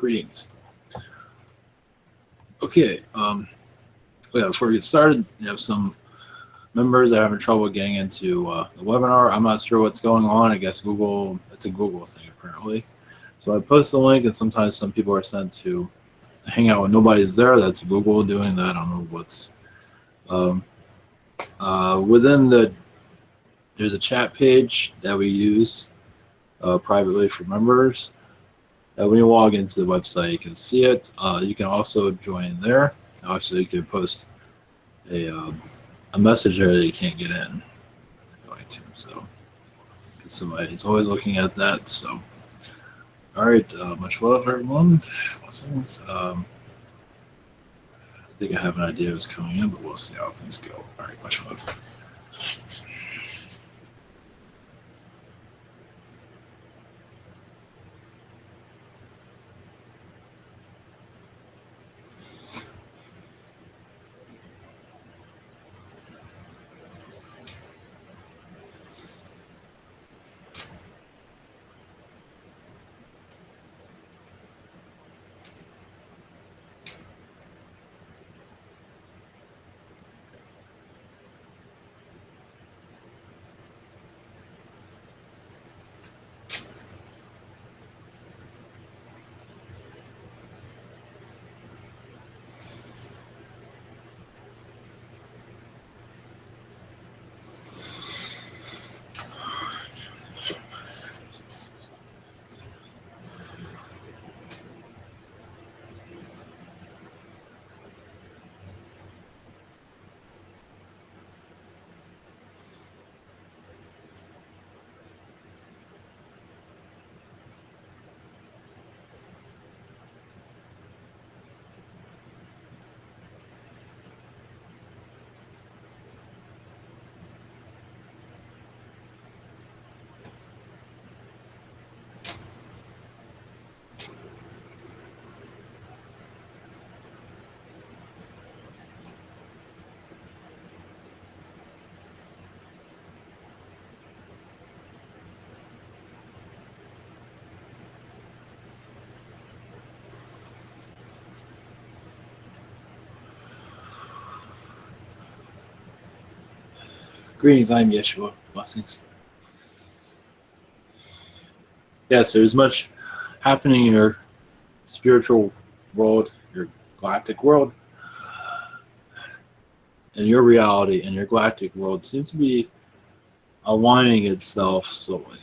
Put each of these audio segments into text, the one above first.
Greetings. Okay, yeah, before we get started, you have some members that are having trouble getting into the webinar. I'm not sure what's going on. I guess Google, it's a Google thing apparently. So I post the link, and sometimes some people are sent to hang out when nobody's there. That's Google doing that. I don't know what's within there's a chat page that we use privately for members. When you log into the website, you can see it. You can also join there. Actually, you can post a message there that you can't get in. So somebody's always looking at that. So, all right, much love, everyone. Blessings. I think I have an idea of what's coming in, but we'll see how things go. All right, much love. Greetings, I'm Yeshua. Blessings. Yes, there's much happening in your spiritual world, your galactic world, and your reality and your galactic world seems to be aligning itself slowly.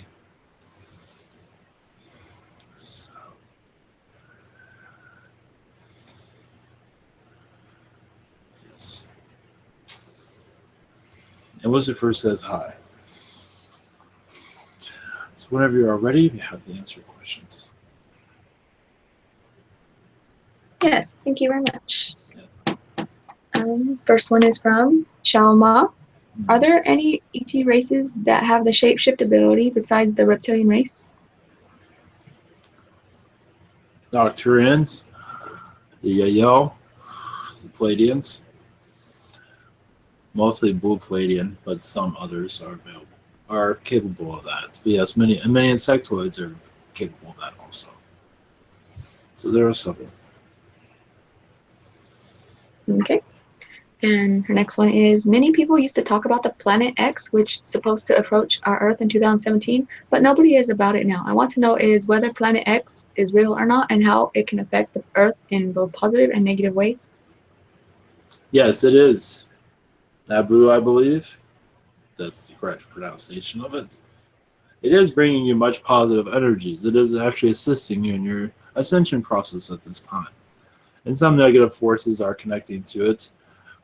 So, yes. And Lucifer says hi. So whenever you are ready, you have to answer questions. Yes, thank you very much. Yes. First one is from Shalma. Are there any ET races that have the shapeshift ability besides the reptilian race? Nocturians, the Yael, the Pleiadians, mostly blue Pleiadian, but some others are capable of that. But yes, many insectoids are capable of that also. So there are several. Okay. And her next one is, many people used to talk about the planet X, which is supposed to approach our Earth in 2017, but nobody is about it now. I want to know is whether planet X is real or not, and how it can affect the Earth in both positive and negative ways. Yes, it is. Nabu, I believe. That's the correct pronunciation of it. It is bringing you much positive energies. It is actually assisting you in your ascension process at this time. And some negative forces are connecting to it,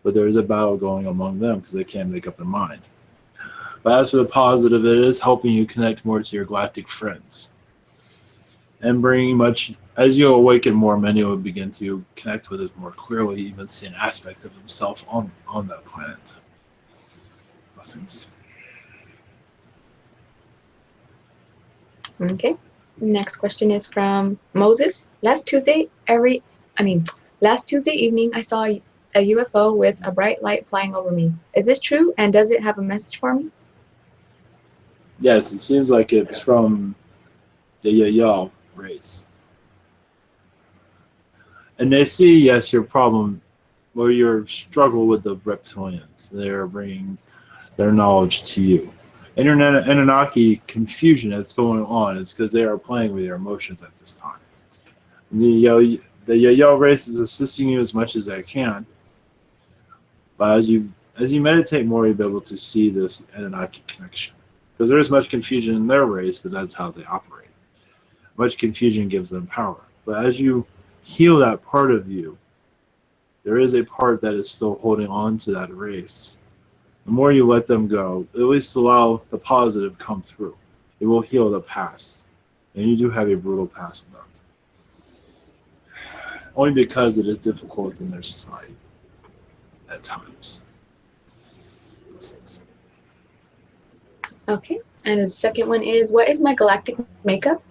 but there is a battle going among them because they can't make up their mind. But as for the positive, it is helping you connect more to your galactic friends. And bringing much, as you awaken more, many will begin to connect with it more clearly, even see an aspect of himself on that planet. Blessings. Okay. Next question is from Moses. Last Tuesday evening, I saw a UFO with a bright light flying over me. Is this true? And does it have a message for me? Yes, it seems like it's from the Yael race. And they see, yes, your problem or your struggle with the reptilians. They're bringing their knowledge to you. Internet Anunnaki confusion that's going on is because they are playing with your emotions at this time. The Yayo race is assisting you as much as they can, but as you meditate more, you'll be able to see this Anunnaki connection. Because there is much confusion in their race, because that's how they operate. Much confusion gives them power. But as you heal that part of you, there is a part that is still holding on to that race. The more you let them go, at least allow the positive come through. It will heal the past. And you do have a brutal past with them. Only because it is difficult in their society at times. Okay. And the second one is, what is my galactic makeup?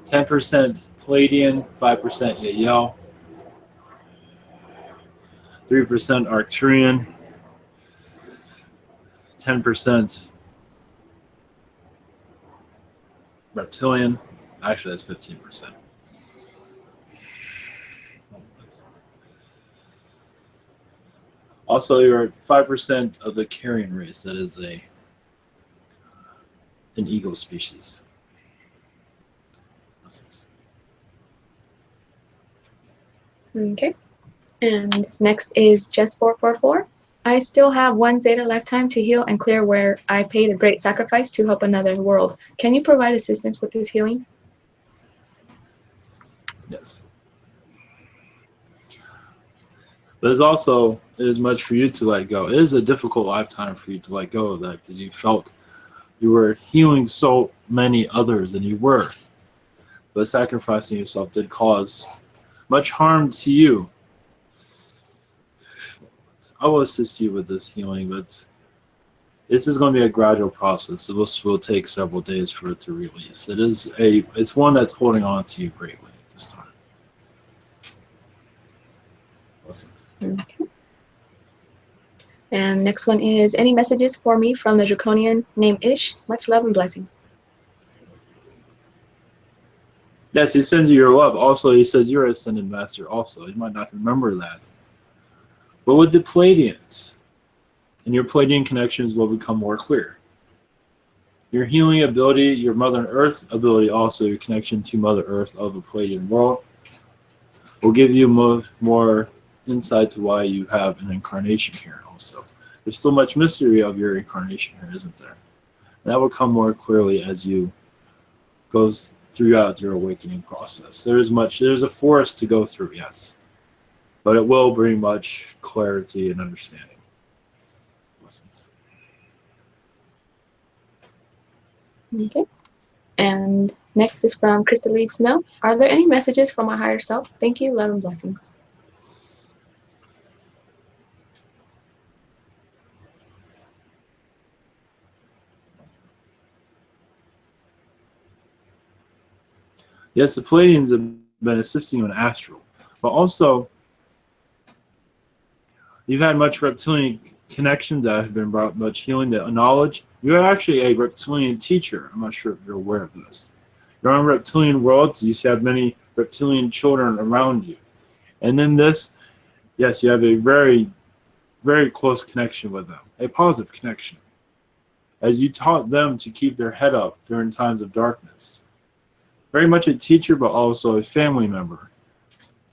10% Palladian, 5% Yael, 3% Arcturian, 10% Reptilian. Actually, that's 15%. Also, you're 5% of the carrion race. That is an eagle species. Okay. And next is Jess444. I still have 1 Zeta lifetime to heal and clear where I paid a great sacrifice to help another world. Can you provide assistance with this healing? Yes. But it is much for you to let go. It is a difficult lifetime for you to let go of that, because you felt you were healing so many others than you were. But sacrificing yourself did cause much harm to you. I will assist you with this healing, but this is going to be a gradual process. It will take several days for it to release. It's one that's holding on to you greatly at this time. Blessings. Okay. And next one is, any messages for me from the Draconian named Ish? Much love and blessings. Yes, he sends you your love. Also, he says you're Ascended Master also. You might not remember that. But with the Palladians, and your Palladian connections will become more clear. Your healing ability, your Mother Earth ability also, your connection to Mother Earth of the Palladian world, will give you more insight to why you have an incarnation here also. There's still much mystery of your incarnation here, isn't there? And that will come more clearly as you goes throughout your awakening process. There's a forest to go through, yes. But it will bring much clarity and understanding. Blessings. Okay. And next is from Crystal Lee Snow. Are there any messages for my higher self? Thank you, love and blessings. Yes, the Palladians have been assisting you in astral, but also you've had much reptilian connections that have been brought much healing, to knowledge. You're actually a reptilian teacher. I'm not sure if you're aware of this. You're on reptilian worlds. You have many reptilian children around you. And then this, yes, you have a very, very close connection with them, a positive connection, as you taught them to keep their head up during times of darkness. Very much a teacher, but also a family member.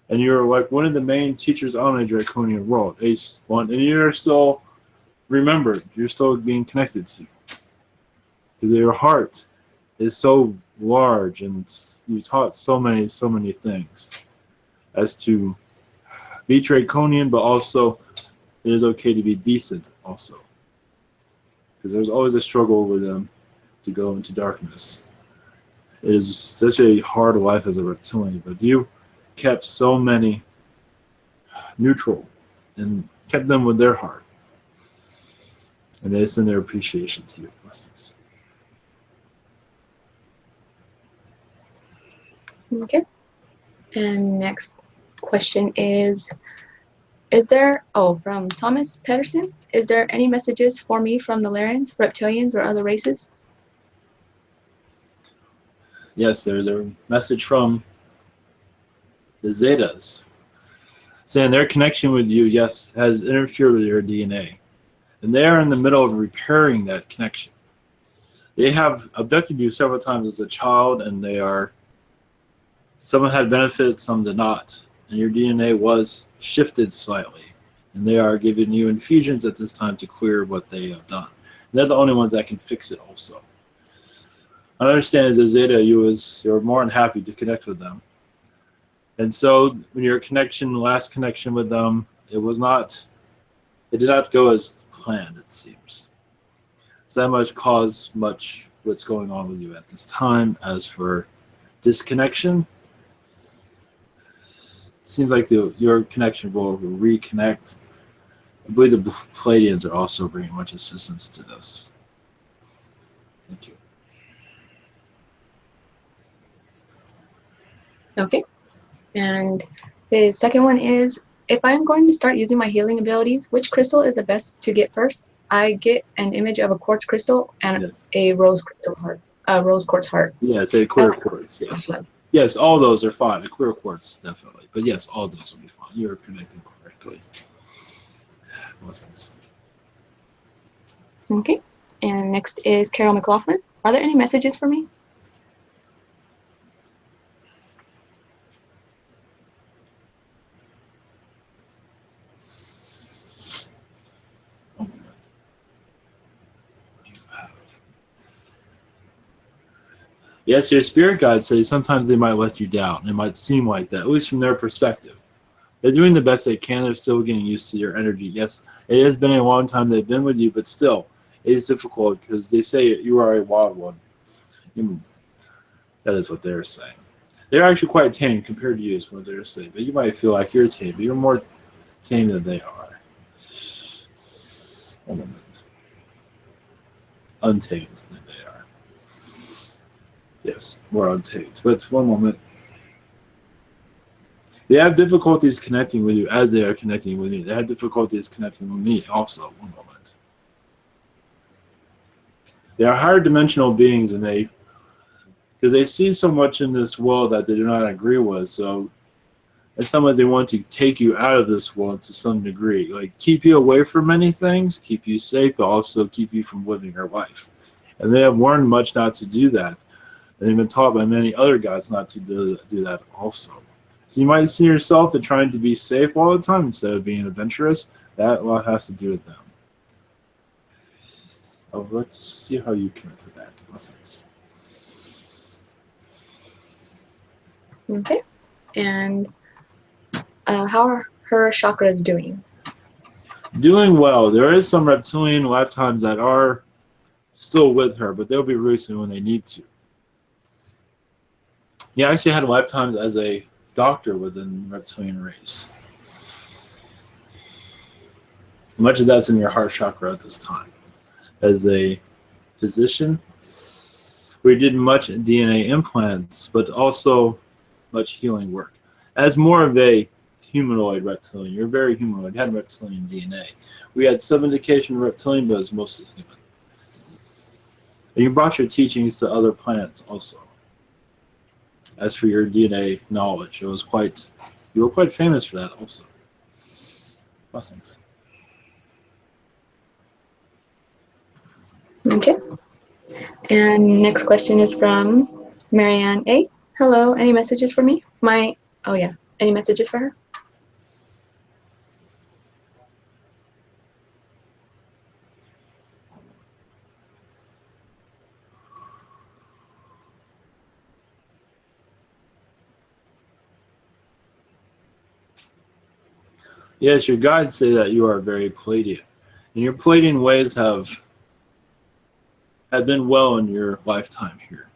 And you're like one of the main teachers on a Draconian world, Ace One, and you're still remembered. You're still being connected to, because your heart is so large, and you taught so many things as to be Draconian, but also it is okay to be decent also, because there's always a struggle with them to go into darkness. It is such a hard life as a reptilian, but you kept so many neutral and kept them with their heart. And they send their appreciation to you. Blessings. Okay. And next question is there, from Thomas Pedersen, is there any messages for me from the Larians, reptilians, or other races? Yes, there's a message from the Zetas, saying their connection with you, yes, has interfered with your DNA. And they are in the middle of repairing that connection. They have abducted you several times as a child, and some had benefits, some did not. And your DNA was shifted slightly. And they are giving you infusions at this time to clear what they have done. And they're the only ones that can fix it also. I understand as a Zeta, you're more than happy to connect with them. And so when your last connection with them, it did not go as planned, it seems. So that much caused much what's going on with you at this time. As for disconnection, it seems like your connection will reconnect. I believe the Pleiadians are also bringing much assistance to this. Thank you. Okay. And the second one is, if I'm going to start using my healing abilities, which crystal is the best to get first? I get an image of a quartz crystal and a rose quartz heart. Yeah, it's a clear quartz. Yes. Yes, all those are fine. A clear quartz, definitely. But yes, all those will be fine. You're connecting correctly. Blessings. Okay. And next is Carol McLaughlin. Are there any messages for me? Yes, your spirit guides say sometimes they might let you down. It might seem like that, at least from their perspective. They're doing the best they can. They're still getting used to your energy. Yes, it has been a long time they've been with you, but still, it is difficult because they say you are a wild one. That is what they're saying. They're actually quite tame compared to you, is what they're saying. But you might feel like you're tame, but you're more tame than they are. One moment. Untamed than they are. Yes, more untamed. But one moment. They have difficulties connecting with you as they are connecting with you. They have difficulties connecting with me also. One moment. They are higher dimensional beings, and because they see so much in this world that they do not agree with. So it's something they want to take you out of this world to some degree. Like keep you away from many things, keep you safe, but also keep you from living your life. And they have learned much not to do that. And they've been taught by many other gods not to do that also. So you might see yourself in trying to be safe all the time instead of being adventurous. That a lot has to do with them. Oh, let's see how you connect with that. Blessings. Okay. And how are her chakras doing? Doing well. There is some reptilian lifetimes that are still with her, but they'll be releasing when they need to. He actually had lifetimes as a doctor within the reptilian race. Much as that's in your heart chakra at this time. As a physician, we did much DNA implants, but also much healing work. As more of a humanoid reptilian, you're very humanoid, you had reptilian DNA. We had some indication of reptilian, but it was mostly human. And you brought your teachings to other planets also. As for your DNA knowledge, you were quite famous for that also. Blessings. Okay. And next question is from Marianne A. Hello, any messages for me? Any messages for her? Yes, your guides say that you are very Pleiadian. And your Pleiadian ways have been well in your lifetime here.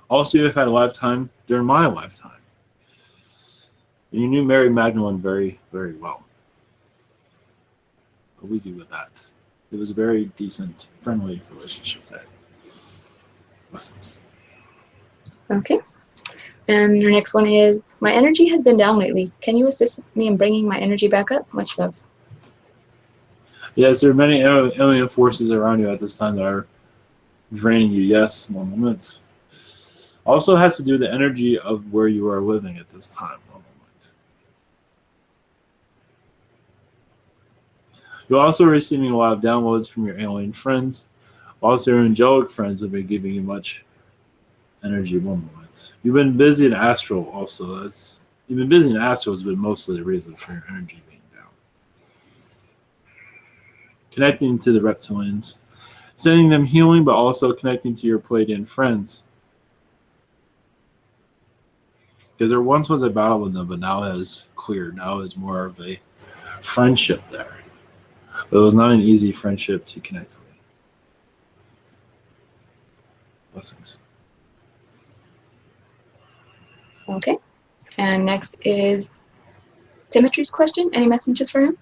Also, you have had a lifetime during my lifetime. And you knew Mary Magdalene very, very well. What we do with that? It was a very decent, friendly relationship there. Blessings. Okay. And your next one is, my energy has been down lately. Can you assist me in bringing my energy back up? Much love. Yes, there are many alien forces around you at this time that are draining you. Yes, one moment. Also has to do with the energy of where you are living at this time. One moment. You're also receiving a lot of downloads from your alien friends. Also, your angelic friends have been giving you much energy. One moment. You've been busy in astral. Also, you've been busy in astral has been mostly the reason for your energy being down. Connecting to the reptilians, sending them healing, but also connecting to your Pleiadian friends. Because there once was a battle with them, but now it has cleared. Now it's more of a friendship there. But it was not an easy friendship to connect with. Blessings. Okay. And next is Symmetry's question. Any messages for him?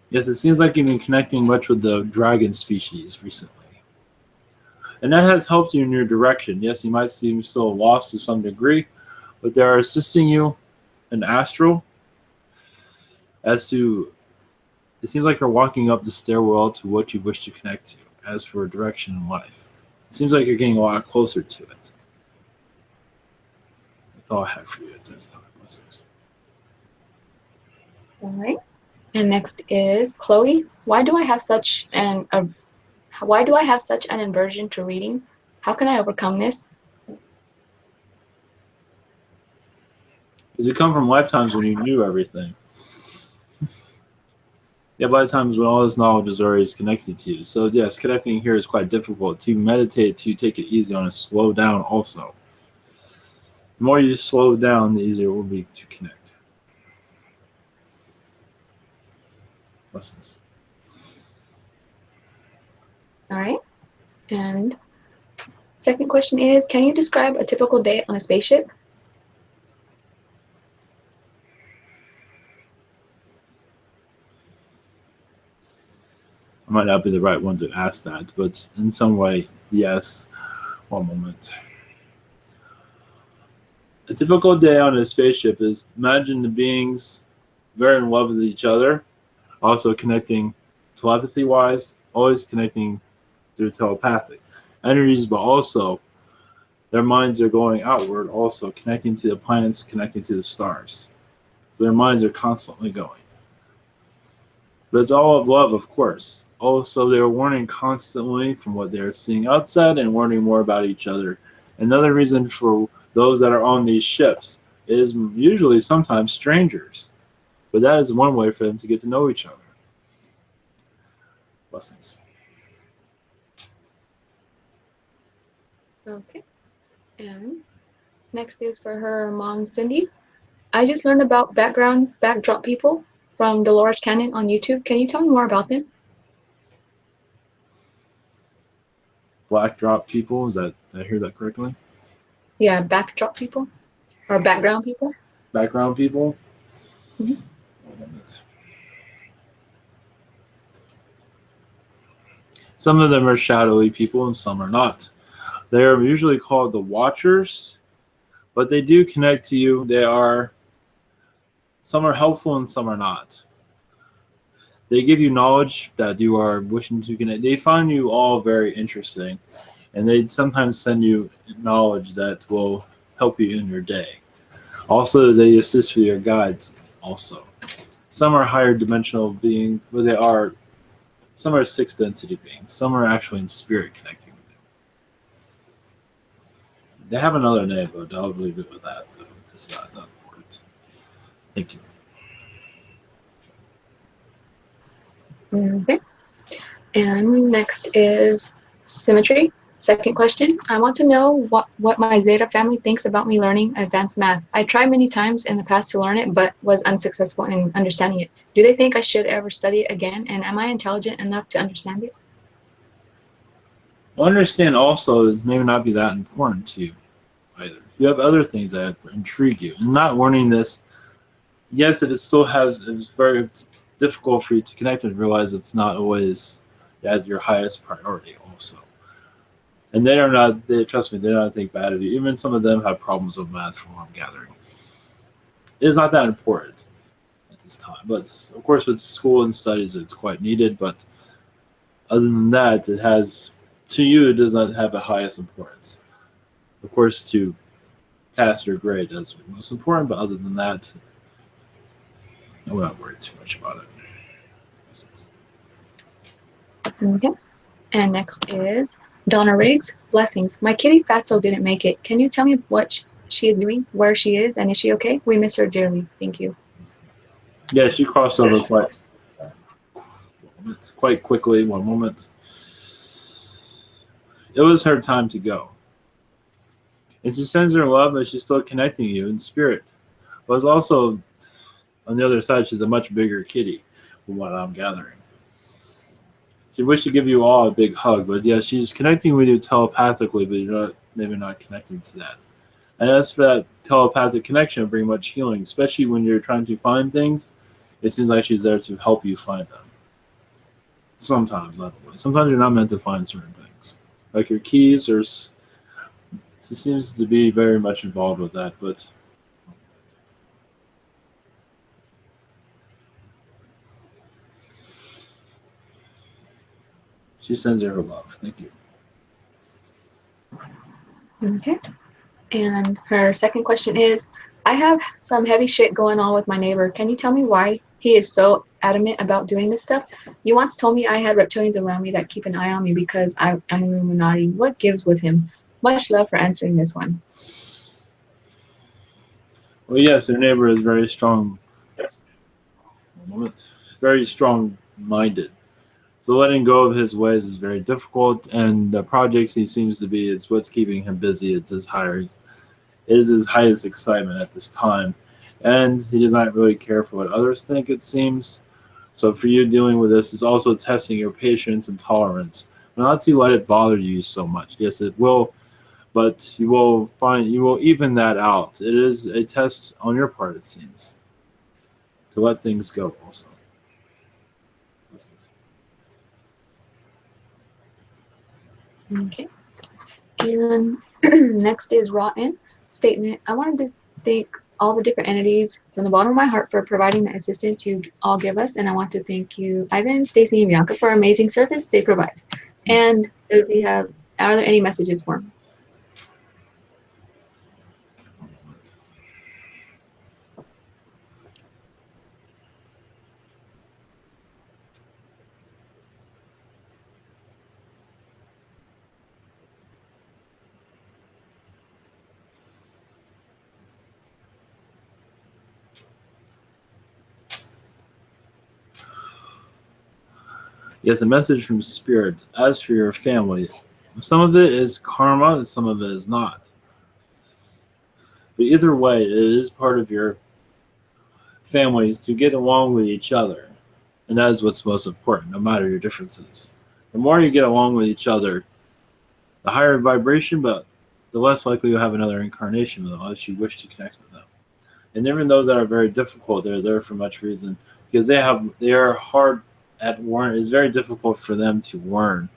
Yes, it seems like you've been connecting much with the dragon species recently. And that has helped you in your direction. Yes, you might seem so lost to some degree, but they are assisting you in astral as to, it seems like you're walking up the stairwell to what you wish to connect to as for direction in life. It seems like you're getting a lot closer to it. That's all I have for you at this time. Blessings. All right. And next is Chloe. Why do I have such an aversion to reading? How can I overcome this? Does it come from lifetimes when you knew everything? Yeah, by the times when all this knowledge is already connected to you. So yes, connecting here is quite difficult. To meditate, to take it easy on it, slow down also. The more you slow down, the easier it will be to connect. Blessings. All right. And second question is, can you describe a typical day on a spaceship? I might not be the right one to ask that, but in some way, yes. One moment. A typical day on a spaceship is, imagine the beings very in love with each other, also connecting telepathy-wise, always connecting through telepathic energies, but also their minds are going outward, also connecting to the planets, connecting to the stars. So their minds are constantly going. But it's all of love, of course. Also, they're learning constantly from what they're seeing outside and learning more about each other. Another reason for those that are on these ships is usually sometimes strangers. But that is one way for them to get to know each other. Blessings. Okay. And next is for her mom, Cindy. I just learned about backdrop people from Dolores Cannon on YouTube. Can you tell me more about them? Black drop people, did I hear that correctly? Yeah, backdrop people or background people. Background people? Mhm. Some of them are shadowy people and some are not. They are usually called the Watchers, but they do connect to you. Some are helpful and some are not. They give you knowledge that you are wishing to connect. They find you all very interesting, and they sometimes send you knowledge that will help you in your day. Also, they assist with your guides also. Some are higher dimensional beings, but some are sixth density beings. Some are actually in spirit connecting with you. They have another name, but I'll leave it with that. It's not that important. Thank you. Okay. And next is Symmetry. Second question. I want to know what my Zeta family thinks about me learning advanced math. I tried many times in the past to learn it, but was unsuccessful in understanding it. Do they think I should ever study it again? And am I intelligent enough to understand it? Well, understand also is maybe not be that important to you either. You have other things that intrigue you. And not learning this, yes, it's very difficult for you to connect and realize it's not always as your highest priority also. And trust me, they don't think bad of you. Even some of them have problems with math from what I'm gathering. It is not that important at this time. But of course with school and studies it's quite needed, but other than that, to you it does not have the highest importance. Of course to pass your grade is most important, but other than that, I would not worry too much about it. Okay. And next is Donna Riggs. Blessings. My kitty Fatso didn't make it. Can you tell me what she is doing, where she is, and is she okay? We miss her dearly. Thank you. Yeah, she crossed over quite quickly. One moment. It was her time to go. And she sends her love, but she's still connecting you in spirit. But it's also, on the other side, she's a much bigger kitty, from what I'm gathering. She wished to give you all a big hug, but yeah, she's connecting with you telepathically, but you're not maybe not connecting to that. And as for that telepathic connection, it brings much healing, especially when you're trying to find things. It seems like she's there to help you find them. Sometimes, not always. Sometimes you're not meant to find certain things, like your keys. She seems to be very much involved with that, but she sends her love. Thank you. Okay. And her second question is, I have some heavy shit going on with my neighbor. Can you tell me why he is so adamant about doing this stuff? You once told me I had reptilians around me that keep an eye on me because I'm Illuminati. What gives with him? Much love for answering this one. Well, yes, her neighbor is very strong. Yes. Very strong-minded. So letting go of his ways is very difficult, and the projects he seems to be is what's keeping him busy. It is his highest excitement at this time, and he does not really care for what others think. It seems. So for you dealing with this is also testing your patience and tolerance, not to let it bother you so much. Yes, it will, but you will even that out. It is a test on your part, it seems, to let things go. Also. Okay. And next is Rotten Statement. I wanted to thank all the different entities from the bottom of my heart for providing the assistance you all give us. And I want to thank you, Ivan, Stacy, and Bianca, for amazing service they provide. And are there any messages for him? Yes, a message from Spirit. As for your family, some of it is karma and some of it is not. But either way, it is part of your families to get along with each other. And that is what's most important, no matter your differences. The more you get along with each other, the higher vibration, but the less likely you'll have another incarnation with them, unless you wish to connect with them. And even those that are very difficult, they're there for much reason. Because they are hard at learn. It's very difficult for them to learn.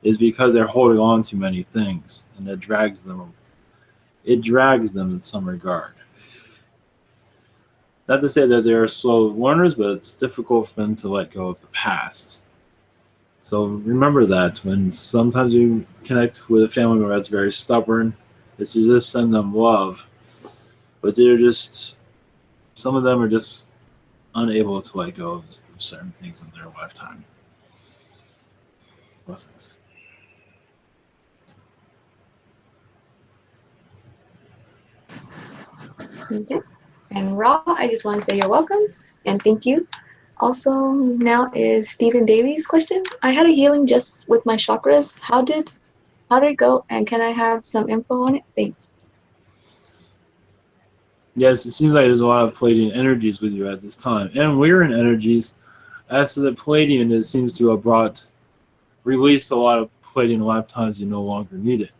Is because they're holding on to many things, and it drags them. It drags them in some regard. Not to say that they are slow learners, but it's difficult for them to let go of the past. So remember that when sometimes you connect with a family member that's very stubborn, it's you just send them love, but some of them are just unable to let go of certain things in their lifetime. Blessings. Okay. And Ra, I just want to say you're welcome and thank you. Also, now is Stephen Davies' question. I had a healing just with my chakras. How did it go? And can I have some info on it? Thanks. Yes, it seems like there's a lot of Palladian energies with you at this time. And we're in energies. As to the Palladian, it seems to have released a lot of Palladian lifetimes you no longer need it.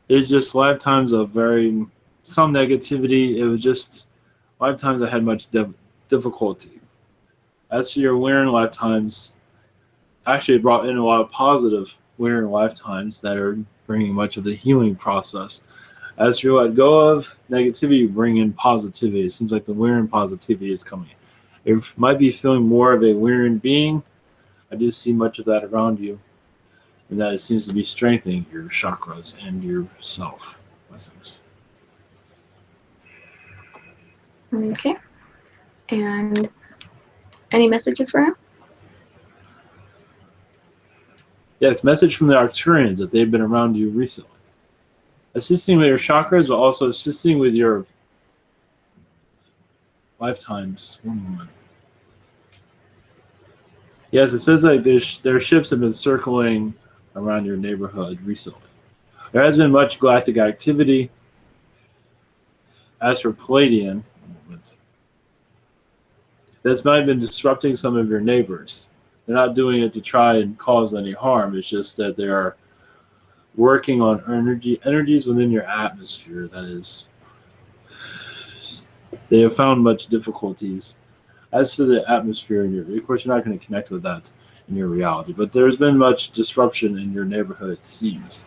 It's just lifetimes of some negativity. It was just lifetimes that had much difficulty. As for your Lyran lifetimes, actually it brought in a lot of positive Lyran lifetimes that are bringing much of the healing process. As you let go of negativity, you bring in positivity. It seems like the Lyran positivity is coming. You might be feeling more of a Lyran being. I do see much of that around you, and that it seems to be strengthening your chakras and yourself. Blessings. Okay. And any messages for him? Yes, message from the Arcturians that they've been around you recently. Assisting with your chakras, but also assisting with your lifetimes. One moment. Yes, it says like their ships have been circling around your neighborhood recently. There has been much galactic activity. As for Palladian, one moment. This might have been disrupting some of your neighbors. They're not doing it to try and cause any harm. It's just that they are working on energies within your atmosphere. That is, they have found much difficulties. As for the atmosphere in your, of course, you're not going to connect with that in your reality. But there's been much disruption in your neighborhood. It seems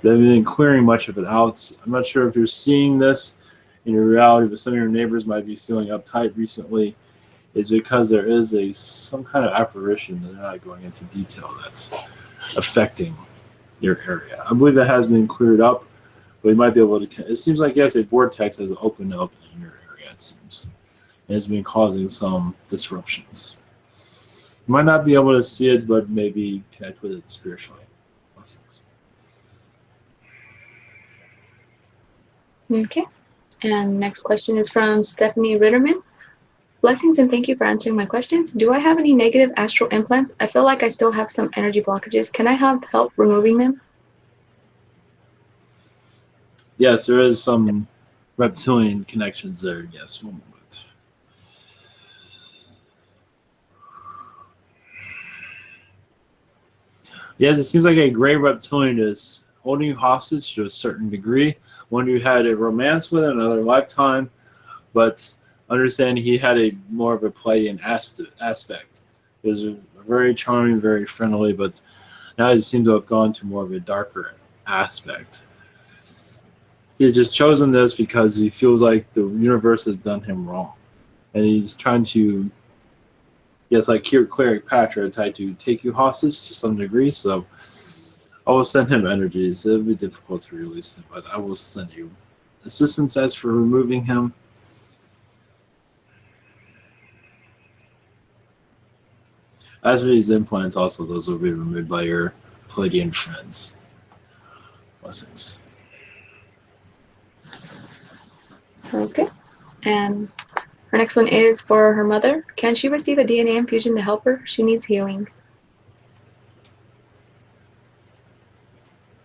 they've been clearing much of it out. I'm not sure if you're seeing this in your reality, but some of your neighbors might be feeling uptight recently. Is because there is some kind of apparition that they're not going into detail that's affecting your area. I believe that has been cleared up, but you might be able to. It seems like yes, a vortex has opened up in your area. It seems and it's been causing some disruptions. You might not be able to see it, but maybe connect with it spiritually. Blessings. Okay. And next question is from Stephanie Ritterman. Blessings and thank you for answering my questions. Do I have any negative astral implants? I feel like I still have some energy blockages. Can I have help removing them? Yes, there is some reptilian connections there. Yes, one moment. Yes, it seems like a gray reptilian is holding you hostage to a certain degree. One you had a romance with in another lifetime, but understand he had a more of a Palladian aspect. He was very charming, very friendly, but now he seems to have gone to more of a darker aspect. He has just chosen this because he feels like the universe has done him wrong. And he's trying to, yes, like Cleric Patra, try to take you hostage to some degree, so I will send him energies. It'll be difficult to release him, but I will send you assistance. As for removing him, as for these implants, also those will be removed by your Palladian friends. Blessings. Okay. And her next one is for her mother. Can she receive a DNA infusion to help her? She needs healing.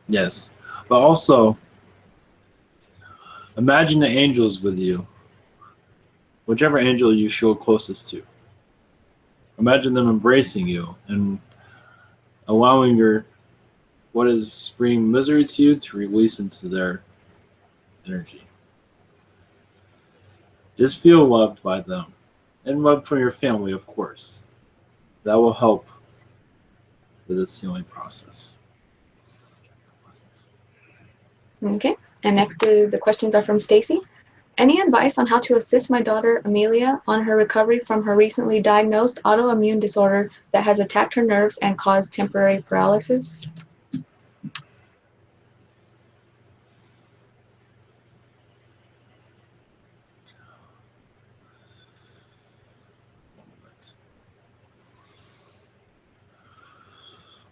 Yes. But also, imagine the angels with you. Whichever angel you feel closest to. Imagine them embracing you and allowing what is bringing misery to you to release into their energy. Just feel loved by them and loved from your family, of course. That will help with this healing process. Okay. And next the questions are from Stacy. Any advice on how to assist my daughter Amelia on her recovery from her recently diagnosed autoimmune disorder that has attacked her nerves and caused temporary paralysis?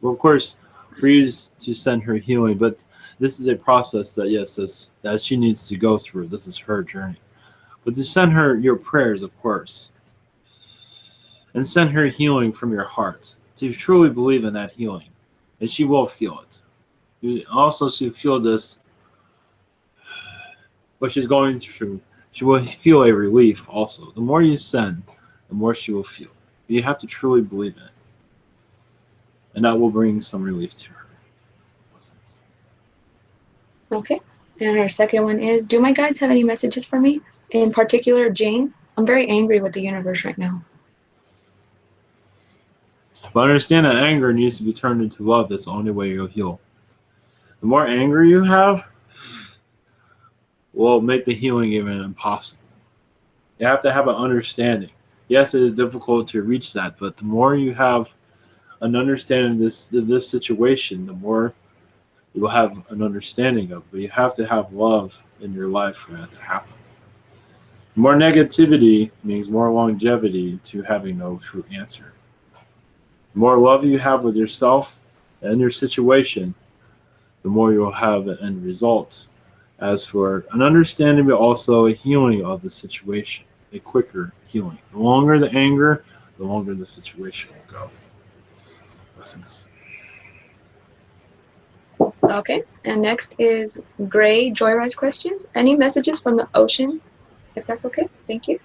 Well, of course, for you to send her healing, but this is a process that, yes, that she needs to go through. This is her journey. But to send her your prayers, of course, and send her healing from your heart. To truly believe in that healing, and she will feel it. You also should feel this, what she's going through. She will feel a relief also. The more you send, the more she will feel. You have to truly believe in it. And that will bring some relief to her. Okay. And her second one is, do my guides have any messages for me? In particular, Jane. I'm very angry with the universe right now. But understand that anger needs to be turned into love. That's the only way you'll heal. The more anger you have will make the healing even impossible. You have to have an understanding. Yes, it is difficult to reach that, but the more you have an understanding of this situation, the more you will have an understanding of it. But you have to have love in your life for that to happen. More negativity means more longevity to having no true answer. The more love you have with yourself, and your situation, the more you'll have an end result. As for an understanding, but also a healing of the situation, a quicker healing. The longer the anger, the longer the situation will go. Blessings. Okay. And next is Gray Joyride's question. Any messages from the ocean, if that's okay? Thank you.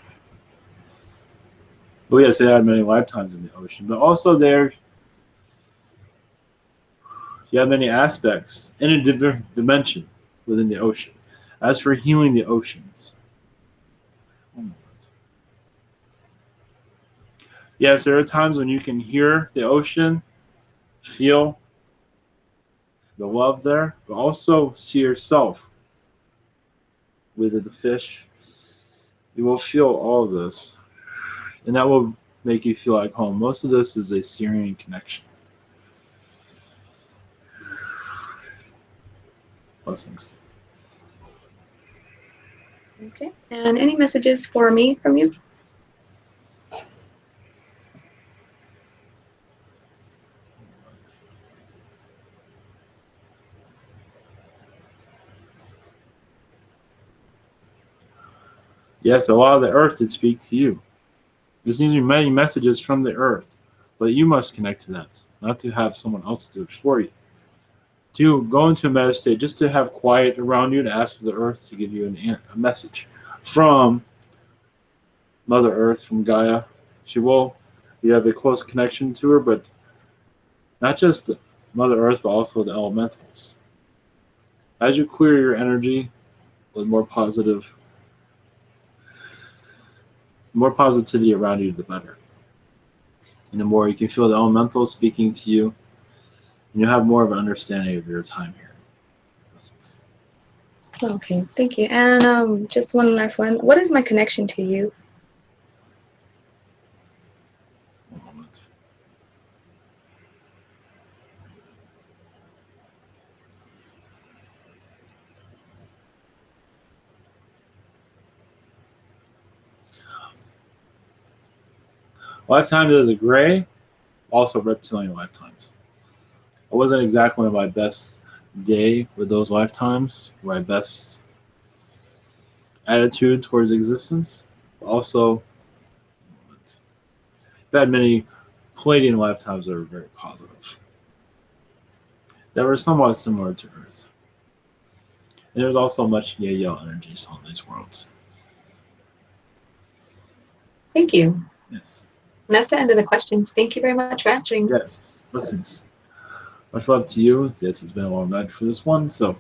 Well, yes, they had many lifetimes in the ocean, but also there you have many aspects in a dimension within the ocean. As for healing the oceans, yes, there are times when you can hear the ocean, feel the love there, but also see yourself with the fish. You will feel all of this, and that will make you feel like home. Most of this is a Syrian connection. Blessings. Okay. And any messages for me from you? Yes, a lot of the earth did speak to you. There seems to be many messages from the earth, but you must connect to that, not to have someone else do it for you. To go into a meta state, just to have quiet around you, to ask for the earth to give you a message from Mother Earth, from Gaia. She will, you have a close connection to her, but not just Mother Earth, but also the elementals. As you clear your energy with more positivity around you, the better. And the more you can feel the elementals speaking to you, and you have more of an understanding of your time here. Blessings. Okay, thank you. And just one last one. What is my connection to you? One moment. Lifetimes as a gray, also reptilian lifetimes. I wasn't exactly on my best day with those lifetimes, my best attitude towards existence. But also, I've had many Palladian lifetimes that were very positive, that were somewhat similar to Earth. And there was also much Yael energy on these worlds. Thank you. Yes. And that's the end of the questions. Thank you very much for answering. Yes. Blessings. Much love to you. Yes, it's been a long night for this one, so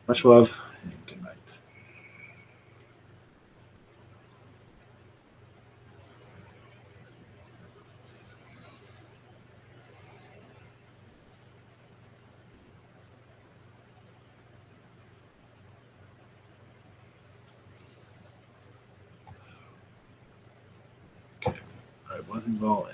much love and good night. Okay. All right, blessings all.